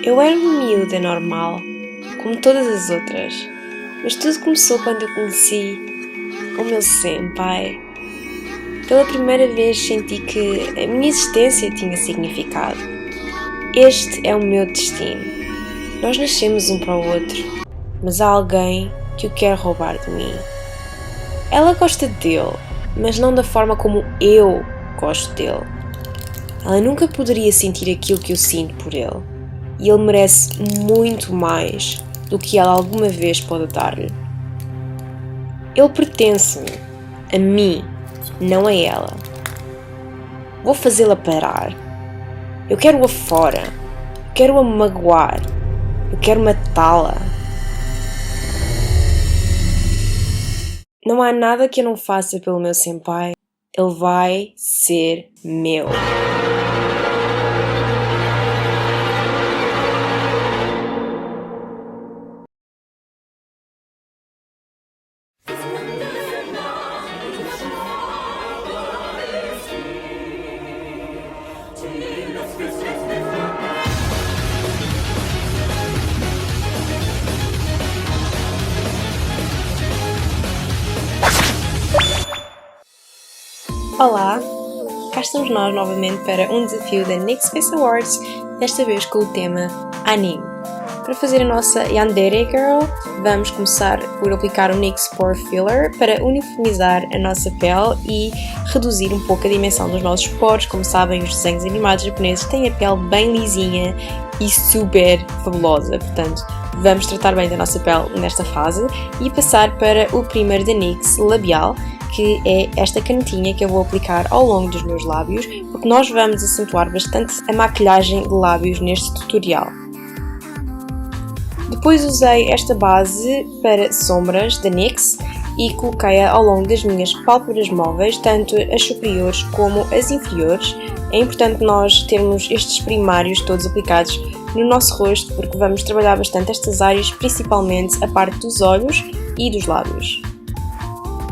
Eu era uma miúda normal, como todas as outras, mas tudo começou quando eu conheci o meu senpai. Pela primeira vez senti que a minha existência tinha significado. Este é o meu destino. Nós nascemos um para o outro, mas há alguém que o quer roubar de mim. Ela gosta dele, mas não da forma como eu gosto dele. Ela nunca poderia sentir aquilo que eu sinto por ele, e ele merece muito mais do que ela alguma vez pode dar-lhe. Ele pertence-me, a mim, não a ela. Vou fazê-la parar. Eu quero-a fora. Eu quero-a magoar. Eu quero matá-la. Não há nada que eu não faça pelo meu senpai. Ele vai ser meu. Olá, cá estamos nós novamente para um desafio da NYX Face Awards, desta vez com o tema Anime. Para fazer a nossa Yandere Girl, vamos começar por aplicar o NYX Pore Filler para uniformizar a nossa pele e reduzir um pouco a dimensão dos nossos poros. Como sabem, os desenhos animados japoneses têm a pele bem lisinha e super fabulosa, portanto vamos tratar bem da nossa pele nesta fase e passar para o primeiro da NYX labial, que é esta canetinha que eu vou aplicar ao longo dos meus lábios, porque nós vamos acentuar bastante a maquilhagem de lábios neste tutorial. Depois usei esta base para sombras da NYX e coloquei-a ao longo das minhas pálpebras móveis, tanto as superiores como as inferiores. É importante nós termos estes primários todos aplicados no nosso rosto, porque vamos trabalhar bastante estas áreas, principalmente a parte dos olhos e dos lábios.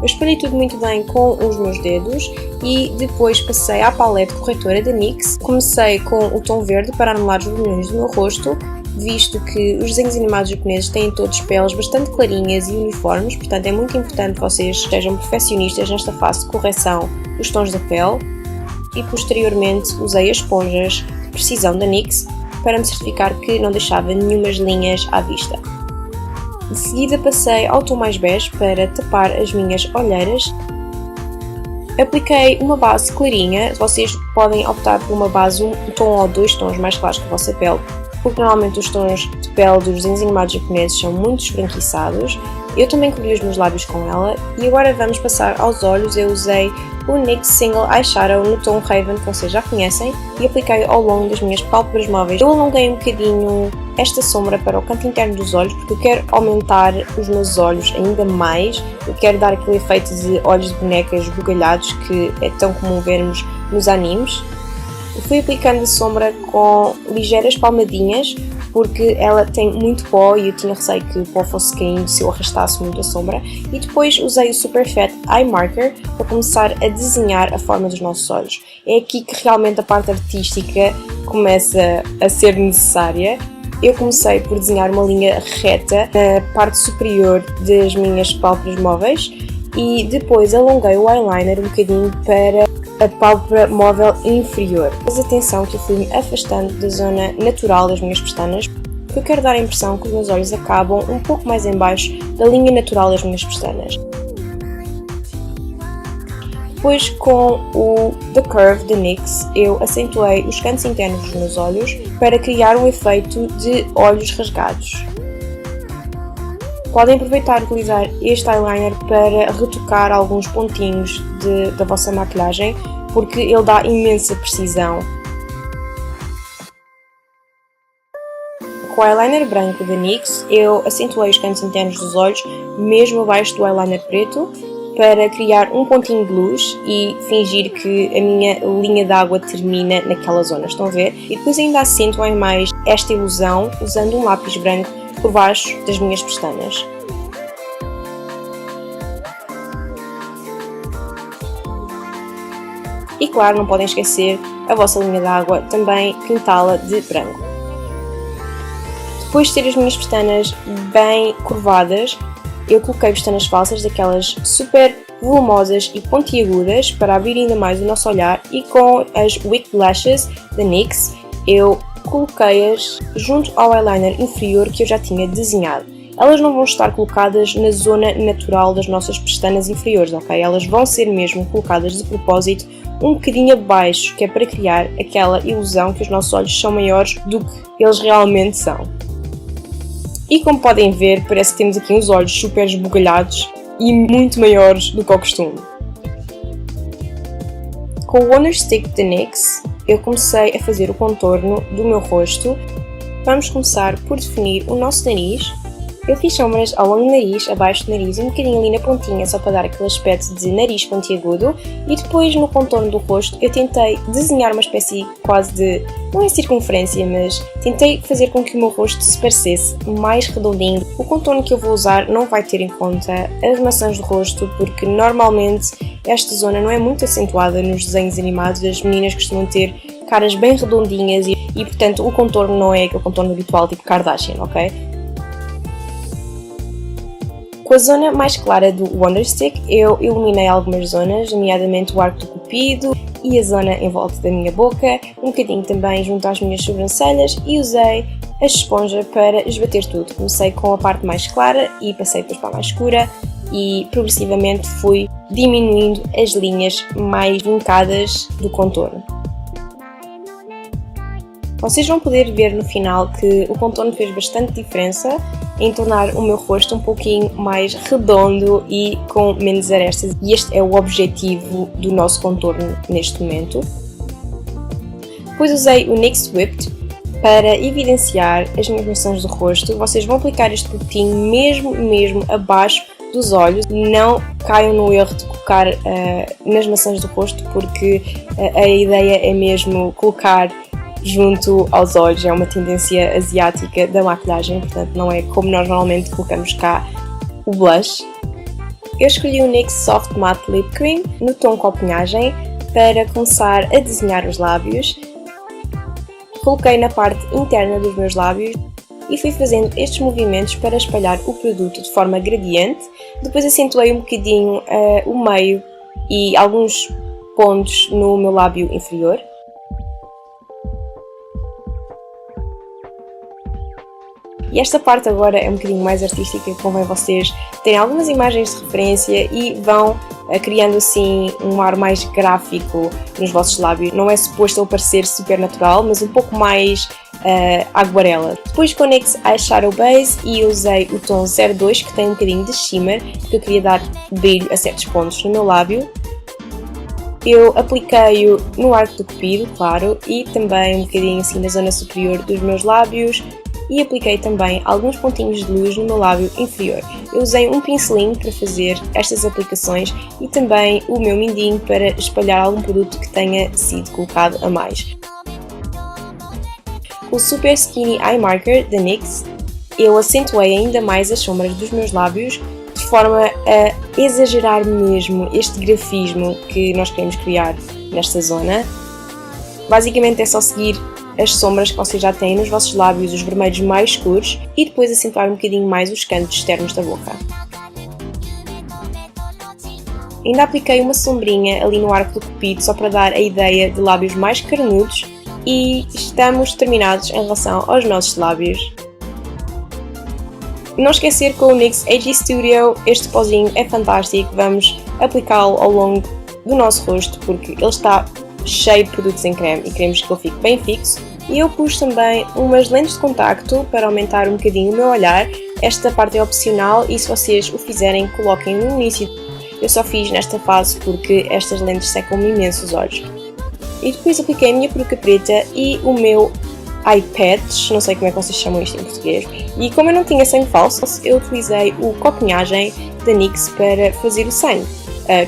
Eu espalhei tudo muito bem com os meus dedos e depois passei à palete corretora da NYX. Comecei com o tom verde para anular os vermelhos do meu rosto, visto que os desenhos animados japoneses têm todos peles bastante clarinhas e uniformes, portanto é muito importante que vocês sejam perfeccionistas nesta fase de correção dos tons da pele. E posteriormente usei as esponjas de precisão da NYX para me certificar que não deixava nenhumas linhas à vista. De seguida passei ao tom mais bege para tapar as minhas olheiras. Apliquei uma base clarinha, vocês podem optar por uma base um tom ou dois tons mais claros que a vossa pele, porque normalmente os tons de pele dos desenhos animados japoneses são muito esbranquiçados. Eu também cobri os meus lábios com ela e agora vamos passar aos olhos. Eu usei o NYX Single Eyeshadow no tom Raven, que vocês já conhecem, e apliquei ao longo das minhas pálpebras móveis. Eu alonguei um bocadinho esta sombra para o canto interno dos olhos, porque eu quero aumentar os meus olhos ainda mais. Eu quero dar aquele efeito de olhos de bonecas bugalhados que é tão comum vermos nos animes. Eu fui aplicando a sombra com ligeiras palmadinhas, porque ela tem muito pó e eu tinha receio que o pó fosse caindo se eu arrastasse muito a sombra. E depois usei o Super Fat Eye Marker para começar a desenhar a forma dos nossos olhos. É aqui que realmente a parte artística começa a ser necessária. Eu comecei por desenhar uma linha reta na parte superior das minhas pálpebras móveis e depois alonguei o eyeliner um bocadinho para a pálpebra móvel inferior. Mas atenção que eu fui me afastando da zona natural das minhas pestanas, porque eu quero dar a impressão que os meus olhos acabam um pouco mais em baixo da linha natural das minhas pestanas. Depois, com o The Curve da NYX, eu acentuei os cantos internos dos meus olhos para criar um efeito de olhos rasgados. Podem aproveitar e utilizar este eyeliner para retocar alguns pontinhos da vossa maquilhagem, porque ele dá imensa precisão. Com o eyeliner branco da NYX, eu acentuei os cantos internos dos olhos, mesmo abaixo do eyeliner preto, para criar um pontinho de luz e fingir que a minha linha d'água termina naquela zona, estão a ver? E depois ainda acentuei mais esta ilusão usando um lápis branco por baixo das minhas pestanas. E claro, não podem esquecer a vossa linha d'água, também pintá-la de branco. Depois de ter as minhas pestanas bem curvadas, eu coloquei pestanas falsas, daquelas super volumosas e pontiagudas, para abrir ainda mais o nosso olhar, e com as Winged Lashes da NYX eu coloquei-as junto ao eyeliner inferior que eu já tinha desenhado. Elas não vão estar colocadas na zona natural das nossas pestanas inferiores, ok? Elas vão ser mesmo colocadas de propósito um bocadinho abaixo, que é para criar aquela ilusão que os nossos olhos são maiores do que eles realmente são. E como podem ver, parece que temos aqui uns olhos super esbugalhados e muito maiores do que ao costume. Com o Wonder Stick da NYX, eu comecei a fazer o contorno do meu rosto. Vamos começar por definir o nosso nariz. Eu fiz sombras ao longo do nariz, abaixo do nariz, um bocadinho ali na pontinha, só para dar aquele aspecto de nariz pontiagudo. E depois, no contorno do rosto, eu tentei desenhar uma espécie quase de, não é circunferência, mas tentei fazer com que o meu rosto se parecesse mais redondinho. O contorno que eu vou usar não vai ter em conta as maçãs do rosto, porque normalmente esta zona não é muito acentuada nos desenhos animados. As meninas costumam ter caras bem redondinhas e portanto, o contorno não é aquele contorno habitual tipo Kardashian, ok? Com a zona mais clara do Wonder Stick, eu iluminei algumas zonas, nomeadamente o arco do cupido e a zona em volta da minha boca, um bocadinho também junto às minhas sobrancelhas, e usei a esponja para esbater tudo. Comecei com a parte mais clara e passei depois para a mais escura e progressivamente fui diminuindo as linhas mais vincadas do contorno. Vocês vão poder ver no final que o contorno fez bastante diferença em tornar o meu rosto um pouquinho mais redondo e com menos arestas. E este é o objetivo do nosso contorno neste momento. Depois usei o NYX Whipped para evidenciar as minhas maçãs do rosto. Vocês vão aplicar este produtinho mesmo abaixo dos olhos. Não caiam no erro de colocar nas maçãs do rosto, porque a ideia é mesmo colocar junto aos olhos. É uma tendência asiática da maquilhagem, portanto não é como nós normalmente colocamos cá o blush. Eu escolhi o NYX Soft Matte Lip Cream no tom copenhagem para começar a desenhar os lábios. Coloquei na parte interna dos meus lábios e fui fazendo estes movimentos para espalhar o produto de forma gradiente. Depois acentuei um bocadinho o meio e alguns pontos no meu lábio inferior. E esta parte agora é um bocadinho mais artística, convém vocês terem algumas imagens de referência e vão criando assim um ar mais gráfico nos vossos lábios. Não é suposto ele parecer super natural, mas um pouco mais aguarela. Depois com o NYX Eyeshadow Base e usei o tom 02, que tem um bocadinho de shimmer, que eu queria dar brilho a certos pontos no meu lábio. Eu apliquei-o no arco do cupido, claro, e também um bocadinho assim na zona superior dos meus lábios. E apliquei também alguns pontinhos de luz no meu lábio inferior. Eu usei um pincelinho para fazer estas aplicações e também o meu mindinho para espalhar algum produto que tenha sido colocado a mais. Com o Super Skinny Eye Marker da NYX, eu acentuei ainda mais as sombras dos meus lábios, de forma a exagerar mesmo este grafismo que nós queremos criar nesta zona. Basicamente é só seguir as sombras que vocês já têm nos vossos lábios, os vermelhos mais escuros, e depois acentuar um bocadinho mais os cantos externos da boca. Ainda apliquei uma sombrinha ali no arco do cupido, só para dar a ideia de lábios mais carnudos, e estamos terminados em relação aos nossos lábios. Não esquecer, com o NYX AG Studio, este pozinho é fantástico. Vamos aplicá-lo ao longo do nosso rosto, porque ele está cheio de produtos em creme e queremos que ele fique bem fixo. E eu pus também umas lentes de contacto para aumentar um bocadinho o meu olhar. Esta parte é opcional e se vocês o fizerem, coloquem no início. Eu só fiz nesta fase porque estas lentes secam-me imenso os olhos. E depois apliquei a minha peruca preta e o meu eye patch, não sei como é que vocês chamam isto em português. E como eu não tinha sangue falso, eu utilizei o copenhagem da NYX para fazer o sangue.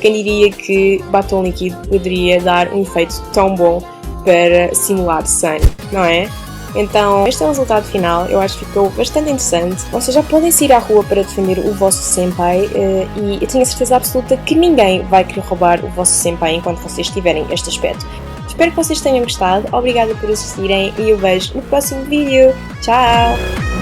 Quem diria que batom líquido poderia dar um efeito tão bom para simular sangue, não é? Então, este é o resultado final. Eu acho que ficou bastante interessante. Vocês já podem sair à rua para defender o vosso senpai e eu tenho a certeza absoluta que ninguém vai querer roubar o vosso senpai enquanto vocês tiverem este aspecto. Espero que vocês tenham gostado. Obrigada por assistirem e eu vejo no próximo vídeo. Tchau!